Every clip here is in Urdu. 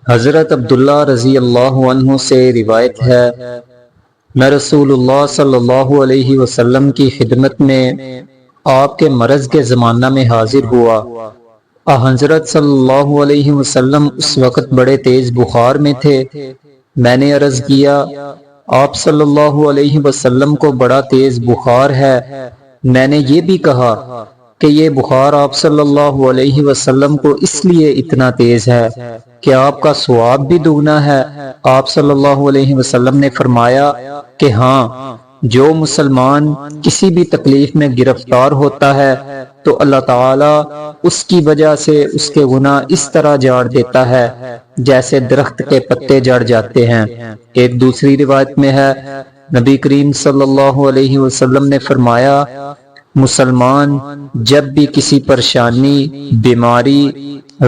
حضرت عبداللہ رضی اللہ عنہ سے روایت ہے، میں رسول اللہ صلی اللہ علیہ وسلم کی خدمت میں آپ کے مرض کے زمانہ میں حاضر ہوا۔ حضرت صلی اللہ علیہ وسلم اس وقت بڑے تیز بخار میں تھے۔ میں نے عرض کیا، آپ صلی اللہ علیہ وسلم کو بڑا تیز بخار ہے۔ میں نے یہ بھی کہا کہ یہ بخار آپ صلی اللہ علیہ وسلم کو اس لیے اتنا تیز ہے کہ آپ کا ثواب بھی دگنا ہے۔ آپ صلی اللہ علیہ وسلم نے فرمایا کہ ہاں، جو مسلمان کسی بھی تکلیف میں گرفتار ہوتا ہے تو اللہ تعالیٰ اس کی وجہ سے اس کے گناہ اس طرح جھاڑ دیتا ہے جیسے درخت کے پتے جھڑ جاتے ہیں۔ ایک دوسری روایت میں ہے، نبی کریم صلی اللہ علیہ وسلم نے فرمایا، مسلمان جب بھی کسی پریشانی، بیماری،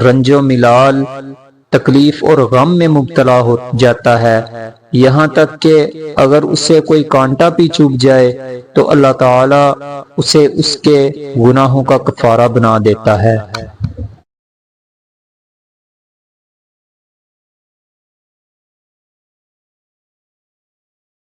رنج و ملال، تکلیف اور غم میں مبتلا ہو جاتا ہے، یہاں تک کہ اگر اسے کوئی کانٹا بھی چبھ جائے تو اللہ تعالیٰ اسے اس کے گناہوں کا کفارہ بنا دیتا ہے۔